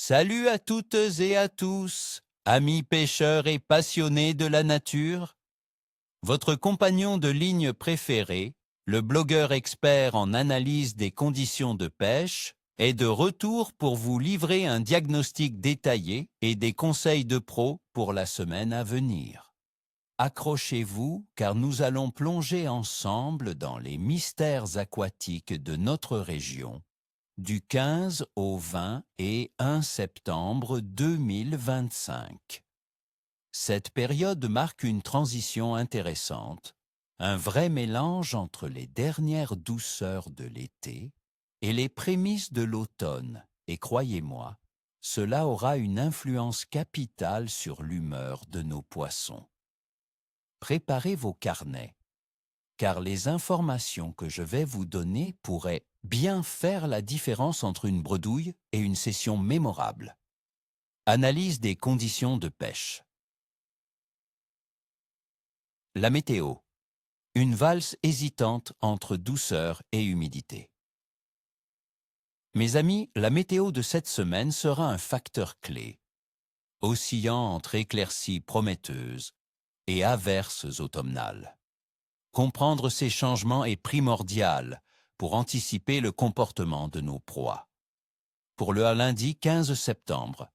Salut à toutes et à tous, amis pêcheurs et passionnés de la nature. Votre compagnon de ligne préféré, le blogueur expert en analyse des conditions de pêche, est de retour pour vous livrer un diagnostic détaillé et des conseils de pro pour la semaine à venir. Accrochez-vous car nous allons plonger ensemble dans les mystères aquatiques de notre région du 15 au 20 et 1 septembre 2025. Cette période marque une transition intéressante, un vrai mélange entre les dernières douceurs de l'été et les prémices de l'automne, et croyez-moi, cela aura une influence capitale sur l'humeur de nos poissons. Préparez vos carnets, car les informations que je vais vous donner pourraient bien faire la différence entre une bredouille et une session mémorable. Analyse des conditions de pêche. La météo. Une valse hésitante entre douceur et humidité. Mes amis, la météo de cette semaine sera un facteur clé, oscillant entre éclaircies prometteuses et averses automnales. Comprendre ces changements est primordial pour anticiper le comportement de nos proies. Pour le lundi 15 septembre,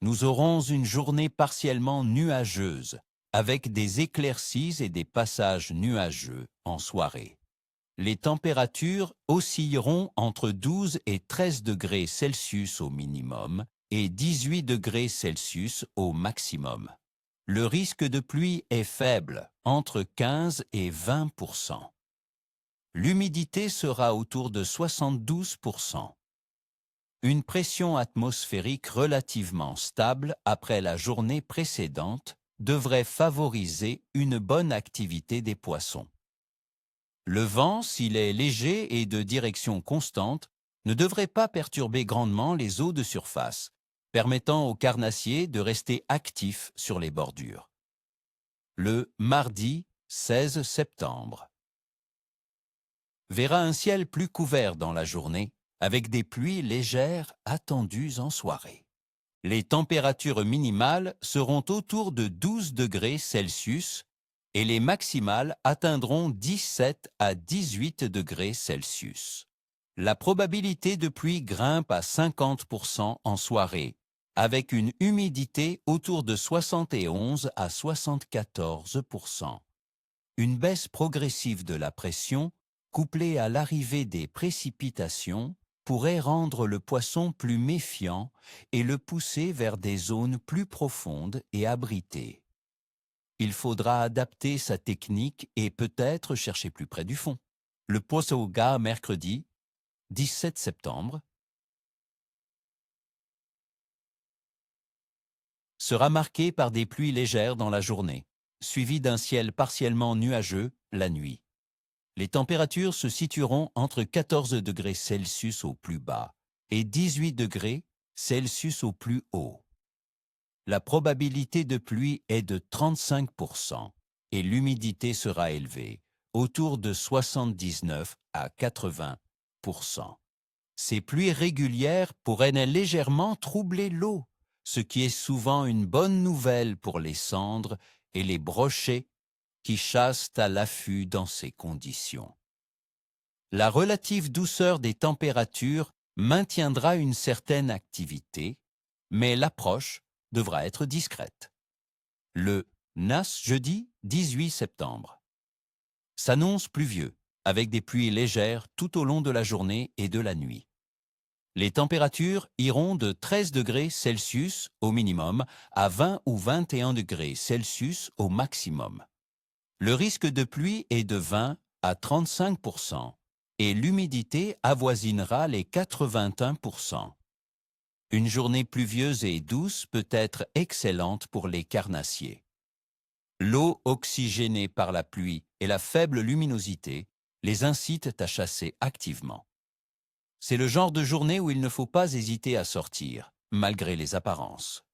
nous aurons une journée partiellement nuageuse, avec des éclaircies et des passages nuageux en soirée. Les températures oscilleront entre 12 et 13 degrés Celsius au minimum et 18 degrés Celsius au maximum. Le risque de pluie est faible, entre 15 et 20%. L'humidité sera autour de 72%. Une pression atmosphérique relativement stable après la journée précédente devrait favoriser une bonne activité des poissons. Le vent, s'il est léger et de direction constante, ne devrait pas perturber grandement les eaux de surface, permettant aux carnassiers de rester actifs sur les bordures. Le mardi 16 septembre verra un ciel plus couvert dans la journée, avec des pluies légères attendues en soirée. Les températures minimales seront autour de 12 degrés Celsius et les maximales atteindront 17 à 18 degrés Celsius. La probabilité de pluie grimpe à 50% en soirée, avec une humidité autour de 71 à 74%. Une baisse progressive de la pression, couplée à l'arrivée des précipitations, pourrait rendre le poisson plus méfiant et le pousser vers des zones plus profondes et abritées. Il faudra adapter sa technique et peut-être chercher plus près du fond. Le Poisson-Gars mercredi 17 septembre sera marqué par des pluies légères dans la journée, suivies d'un ciel partiellement nuageux la nuit. Les températures se situeront entre 14 degrés Celsius au plus bas et 18 degrés Celsius au plus haut. La probabilité de pluie est de 35% et l'humidité sera élevée, autour de 79 à 80%. Ces pluies régulières pourraient légèrement troubler l'eau, ce qui est souvent une bonne nouvelle pour les cendres et les brochets qui chassent à l'affût dans ces conditions. La relative douceur des températures maintiendra une certaine activité, mais l'approche devra être discrète. Le NAS jeudi 18 septembre s'annonce pluvieux, avec des pluies légères tout au long de la journée et de la nuit. Les températures iront de 13 degrés Celsius au minimum à 20 ou 21 degrés Celsius au maximum. Le risque de pluie est de 20 à 35% et l'humidité avoisinera les 81%. Une journée pluvieuse et douce peut être excellente pour les carnassiers. L'eau oxygénée par la pluie et la faible luminosité les incitent à chasser activement. C'est le genre de journée où il ne faut pas hésiter à sortir, malgré les apparences.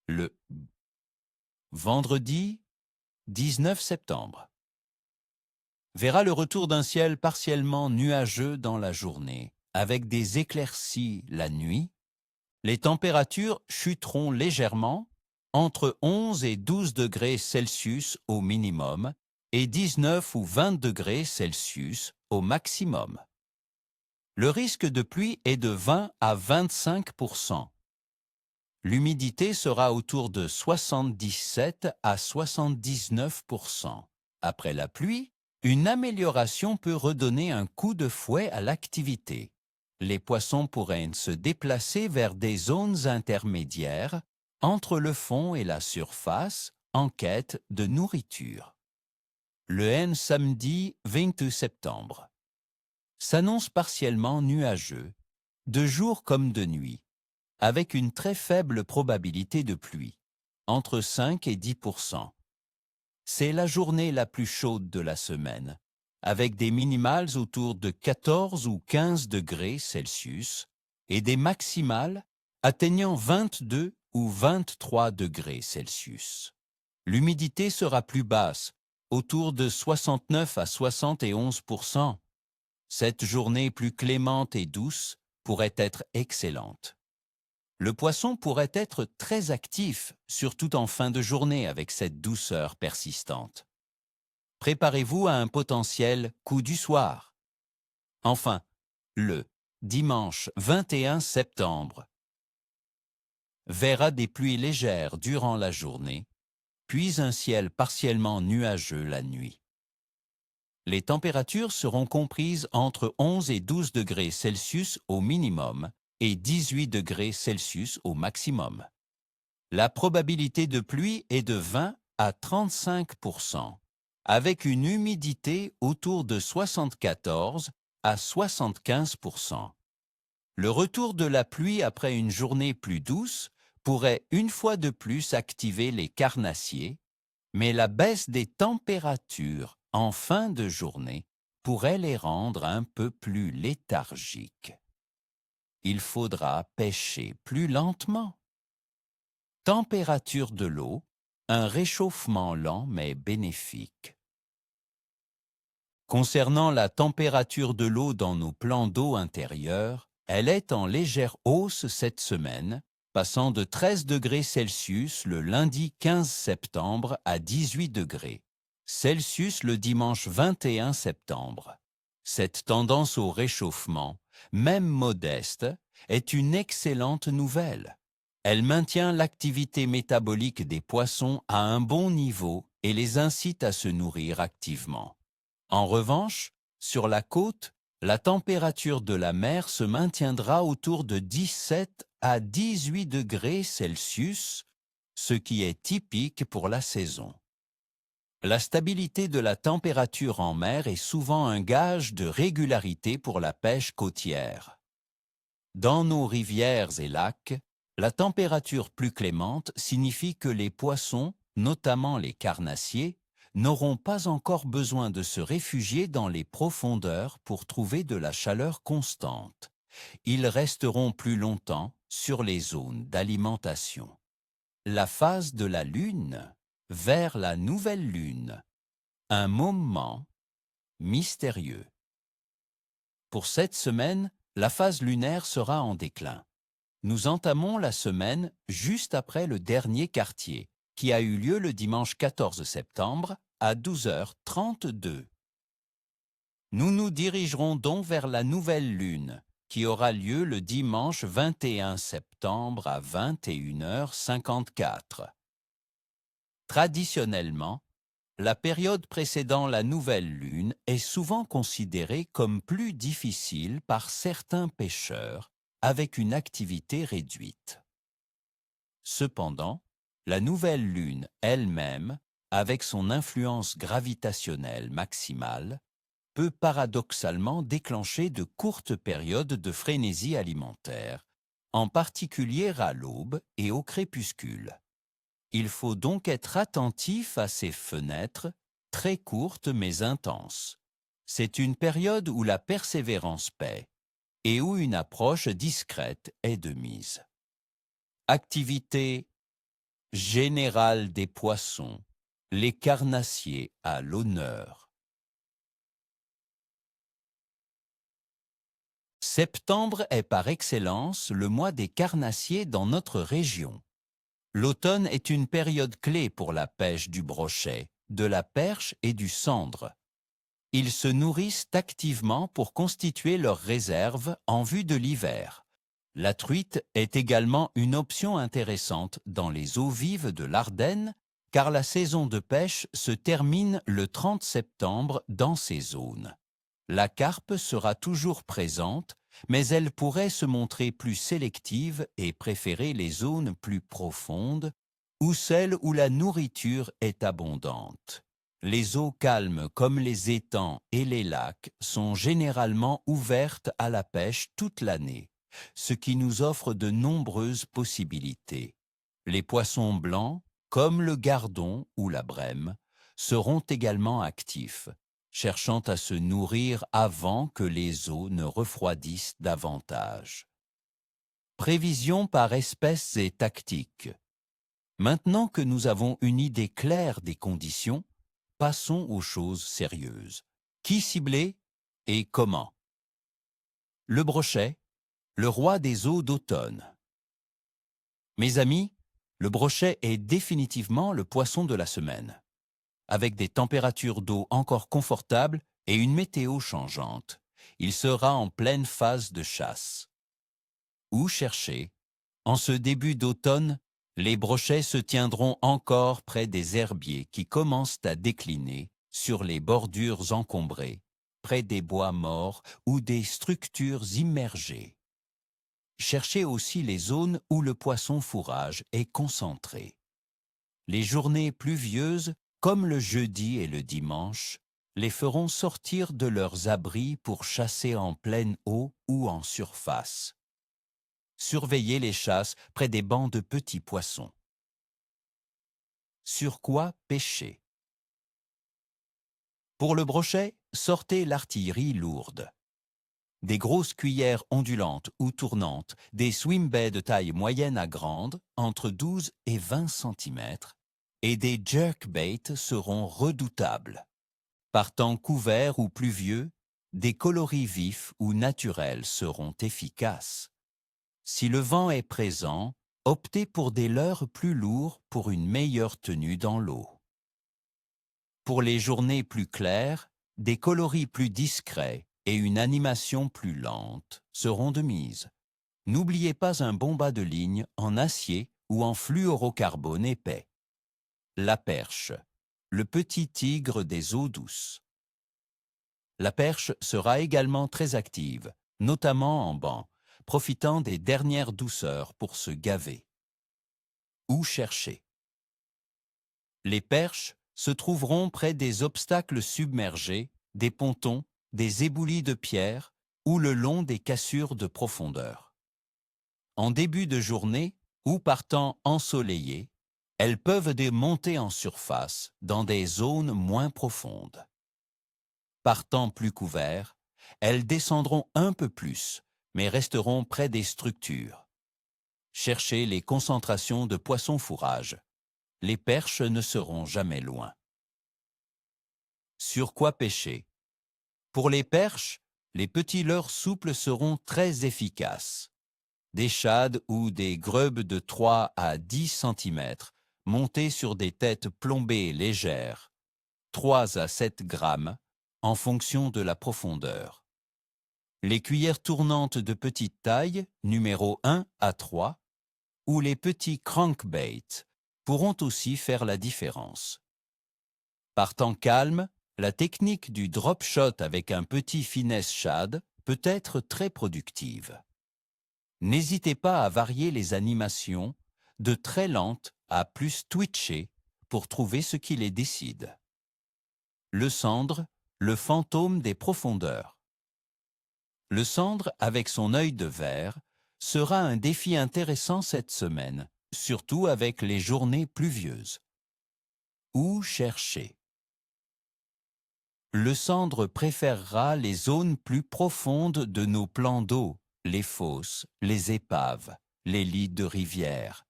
Le vendredi 19 septembre verra le retour d'un ciel partiellement nuageux dans la journée, avec des éclaircies la nuit Les températures chuteront légèrement, entre 11 et 12 degrés Celsius au minimum et 19 ou 20 degrés Celsius au maximum. Le risque de pluie est de 20 à 25%. L'humidité sera autour de 77 à 79%. Après la pluie, une amélioration peut redonner un coup de fouet à l'activité. Les poissons pourraient se déplacer vers des zones intermédiaires entre le fond et la surface en quête de nourriture. Le N samedi 22 septembre s'annonce partiellement nuageux, de jour comme de nuit, avec une très faible probabilité de pluie, entre 5 et 10%. C'est la journée la plus chaude de la semaine, avec des minimales autour de 14 ou 15 degrés Celsius et des maximales atteignant 22 ou 23 degrés Celsius. L'humidité sera plus basse, autour de 69 à 71%. Cette journée plus clémente et douce pourrait être excellente. Le poisson pourrait être très actif, surtout en fin de journée avec cette douceur persistante. Préparez-vous à un potentiel coup du soir. Enfin, le dimanche 21 septembre verra des pluies légères durant la journée, puis un ciel partiellement nuageux la nuit. Les températures seront comprises entre 11 et 12 degrés Celsius au minimum et 18 degrés Celsius au maximum. La probabilité de pluie est de 20 à 35%, avec une humidité autour de 74 à 75%. Le retour de la pluie après une journée plus douce pourrait une fois de plus activer les carnassiers, mais la baisse des températures en fin de journée pourrait les rendre un peu plus léthargiques. Il faudra pêcher plus lentement. Température de l'eau, un réchauffement lent mais bénéfique. Concernant la température de l'eau dans nos plans d'eau intérieurs, elle est en légère hausse cette semaine, passant de 13 degrés Celsius le lundi 15 septembre à 18 degrés Celsius le dimanche 21 septembre. Cette tendance au réchauffement, même modeste, est une excellente nouvelle. Elle maintient l'activité métabolique des poissons à un bon niveau et les incite à se nourrir activement. En revanche, sur la côte, la température de la mer se maintiendra autour de 17 à 18 degrés Celsius, ce qui est typique pour la saison. La stabilité de la température en mer est souvent un gage de régularité pour la pêche côtière. Dans nos rivières et lacs, la température plus clémente signifie que les poissons, notamment les carnassiers, n'auront pas encore besoin de se réfugier dans les profondeurs pour trouver de la chaleur constante. Ils resteront plus longtemps sur les zones d'alimentation. La phase de la Lune vers la nouvelle Lune. Un moment mystérieux. Pour cette semaine, la phase lunaire sera en déclin. Nous entamons la semaine juste après le dernier quartier, qui a eu lieu le dimanche 14 septembre à 12h32. Nous nous dirigerons donc vers la nouvelle lune, qui aura lieu le dimanche 21 septembre à 21h54. Traditionnellement, la période précédant la nouvelle lune est souvent considérée comme plus difficile par certains pêcheurs avec une activité réduite. Cependant, la nouvelle lune elle-même, avec son influence gravitationnelle maximale, peut paradoxalement déclencher de courtes périodes de frénésie alimentaire, en particulier à l'aube et au crépuscule. Il faut donc être attentif à ces fenêtres, très courtes mais intenses. C'est une période où la persévérance paie et où une approche discrète est de mise. Activité générale des poissons, les carnassiers à l'honneur. Septembre est par excellence le mois des carnassiers dans notre région. L'automne est une période clé pour la pêche du brochet, de la perche et du sandre. Ils se nourrissent activement pour constituer leurs réserves en vue de l'hiver. La truite est également une option intéressante dans les eaux vives de l'Ardenne, car la saison de pêche se termine le 30 septembre dans ces zones. La carpe sera toujours présente, mais elle pourrait se montrer plus sélective et préférer les zones plus profondes ou celles où la nourriture est abondante. Les eaux calmes comme les étangs et les lacs sont généralement ouvertes à la pêche toute l'année, ce qui nous offre de nombreuses possibilités. Les poissons blancs, comme le gardon ou la brème, seront également actifs, cherchant à se nourrir avant que les eaux ne refroidissent davantage. Prévision par espèces et tactiques. Maintenant que nous avons une idée claire des conditions, passons aux choses sérieuses. Qui cibler et comment? Le brochet, le roi des eaux d'automne. Mes amis, le brochet est définitivement le poisson de la semaine. Avec des températures d'eau encore confortables et une météo changeante, il sera en pleine phase de chasse. Où chercher? En ce début d'automne, les brochets se tiendront encore près des herbiers qui commencent à décliner sur les bordures encombrées, près des bois morts ou des structures immergées. Cherchez aussi les zones où le poisson fourrage est concentré. Les journées pluvieuses, comme le jeudi et le dimanche, les feront sortir de leurs abris pour chasser en pleine eau ou en surface. Surveillez les chasses près des bancs de petits poissons. Sur quoi pêcher? Pour le brochet, sortez l'artillerie lourde. Des grosses cuillères ondulantes ou tournantes, des swimbaits de taille moyenne à grande, entre 12 et 20 cm, et des jerkbaits seront redoutables. Par temps couvert ou pluvieux, des coloris vifs ou naturels seront efficaces. Si le vent est présent, optez pour des leurres plus lourds pour une meilleure tenue dans l'eau. Pour les journées plus claires, des coloris plus discrets et une animation plus lente seront de mise. N'oubliez pas un bon bas de ligne en acier ou en fluorocarbone épais. La perche, le petit tigre des eaux douces. La perche sera également très active, notamment en banc, profitant des dernières douceurs pour se gaver. Où chercher? Les perches se trouveront près des obstacles submergés, des pontons, des éboulis de pierre ou le long des cassures de profondeur. En début de journée ou par temps ensoleillé, elles peuvent monter en surface dans des zones moins profondes. Par temps plus couvert, elles descendront un peu plus, mais resteront près des structures. Cherchez les concentrations de poissons fourrage. Les perches ne seront jamais loin. Sur quoi pêcher? Pour les perches, les petits leurres souples seront très efficaces. Des shades ou des grubes de 3 à 10 cm, montés sur des têtes plombées légères, 3 à 7 grammes, en fonction de la profondeur. Les cuillères tournantes de petite taille, numéro 1 à 3, ou les petits crankbaits, pourront aussi faire la différence. Par temps calme, la technique du drop shot avec un petit finesse shad peut être très productive. N'hésitez pas à varier les animations de très lentes à plus twitchées pour trouver ce qui les décide. Le sandre, le fantôme des profondeurs. Le sandre, avec son œil de verre, sera un défi intéressant cette semaine, surtout avec les journées pluvieuses. Où chercher? Le sandre préférera les zones plus profondes de nos plans d'eau, les fosses, les épaves, les lits de rivière.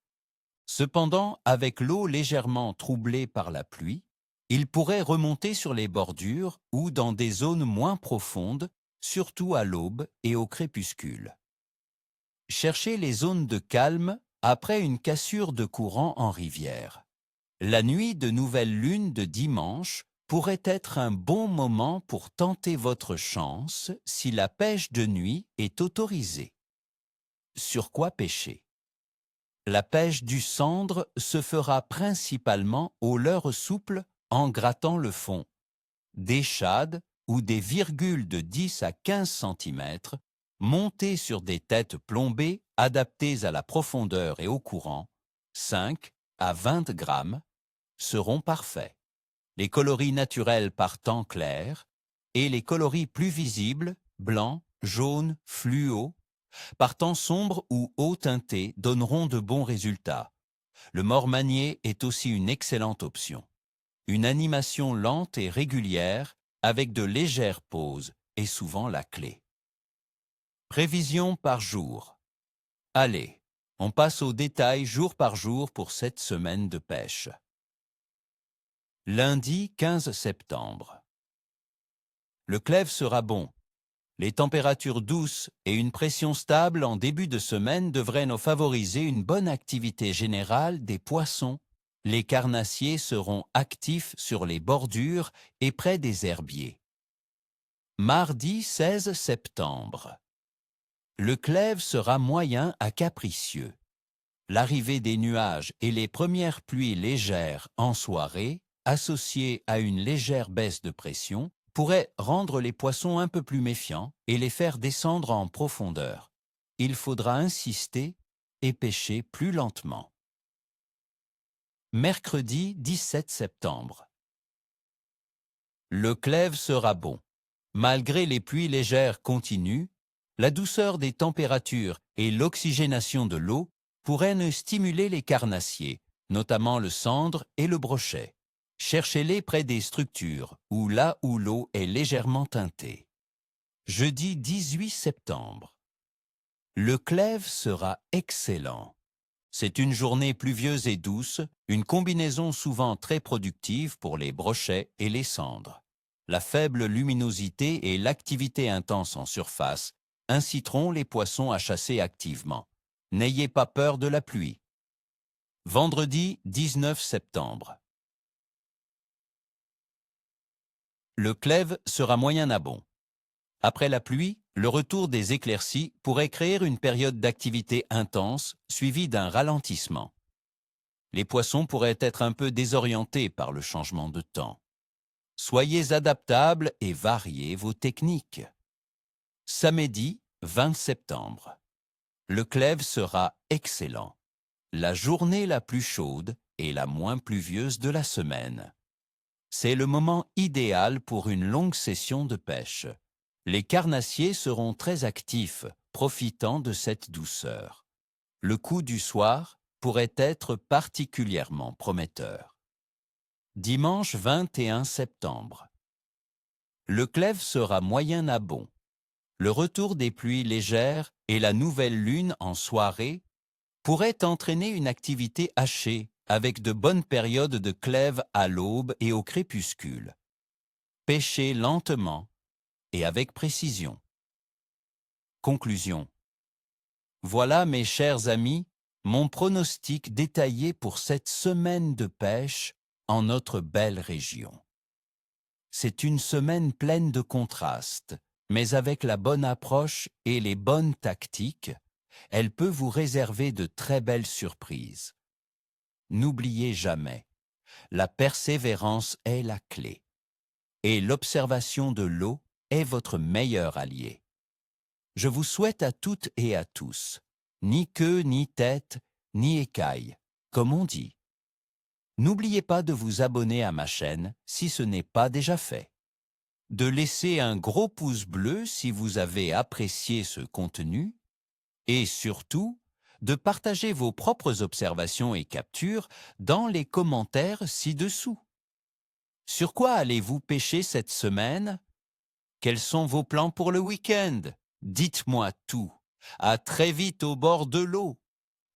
Cependant, avec l'eau légèrement troublée par la pluie, il pourrait remonter sur les bordures ou dans des zones moins profondes, surtout à l'aube et au crépuscule. Cherchez les zones de calme après une cassure de courant en rivière. La nuit de nouvelle lune de dimanche pourrait être un bon moment pour tenter votre chance si la pêche de nuit est autorisée. Sur quoi pêcher? La pêche du sandre se fera principalement au leurre souple en grattant le fond. Des shades ou des virgules de 10 à 15 cm montées sur des têtes plombées adaptées à la profondeur et au courant, 5 à 20 grammes, seront parfaits. Les coloris naturels par temps clair et les coloris plus visibles, blanc, jaune, fluo, par temps sombre ou haut teinté donneront de bons résultats. Le mormanier est aussi une excellente option. Une animation lente et régulière avec de légères pauses est souvent la clé. Prévision par jour. Allez, on passe aux détails jour par jour pour cette semaine de pêche. Lundi 15 septembre. Le clève sera bon. Les températures douces et une pression stable en début de semaine devraient nous favoriser une bonne activité générale des poissons. Les carnassiers seront actifs sur les bordures et près des herbiers. Mardi 16 septembre. Le clève sera moyen à capricieux. L'arrivée des nuages et les premières pluies légères en soirée, associées à une légère baisse de pression, pourrait rendre les poissons un peu plus méfiants et les faire descendre en profondeur. Il faudra insister et pêcher plus lentement. Mercredi 17 septembre. Le clève sera bon. Malgré les pluies légères continues, la douceur des températures et l'oxygénation de l'eau pourraient ne stimuler les carnassiers, notamment le sandre et le brochet. Cherchez-les près des structures ou là où l'eau est légèrement teintée. Jeudi 18 septembre. Le clève sera excellent. C'est une journée pluvieuse et douce, une combinaison souvent très productive pour les brochets et les sandres. La faible luminosité et l'activité intense en surface inciteront les poissons à chasser activement. N'ayez pas peur de la pluie. Vendredi 19 septembre. Le clève sera moyen à bon. Après la pluie, le retour des éclaircies pourrait créer une période d'activité intense suivie d'un ralentissement. Les poissons pourraient être un peu désorientés par le changement de temps. Soyez adaptables et variez vos techniques. Samedi 20 septembre. Le clève sera excellent. La journée la plus chaude et la moins pluvieuse de la semaine. C'est le moment idéal pour une longue session de pêche. Les carnassiers seront très actifs, profitant de cette douceur. Le coup du soir pourrait être particulièrement prometteur. Dimanche 21 septembre. Le clève sera moyen à bon. Le retour des pluies légères et la nouvelle lune en soirée pourraient entraîner une activité hachée avec de bonnes périodes de clève à l'aube et au crépuscule. Pêchez lentement et avec précision. Conclusion. Voilà, mes chers amis, mon pronostic détaillé pour cette semaine de pêche en notre belle région. C'est une semaine pleine de contrastes, mais avec la bonne approche et les bonnes tactiques, elle peut vous réserver de très belles surprises. N'oubliez jamais, la persévérance est la clé, et l'observation de l'eau est votre meilleur allié. Je vous souhaite à toutes et à tous, ni queue, ni tête, ni écaille, comme on dit. N'oubliez pas de vous abonner à ma chaîne si ce n'est pas déjà fait, de laisser un gros pouce bleu si vous avez apprécié ce contenu, et surtout, de partager vos propres observations et captures dans les commentaires ci-dessous. Sur quoi allez-vous pêcher cette semaine? Quels sont vos plans pour le week-end? Dites-moi tout. À très vite au bord de l'eau.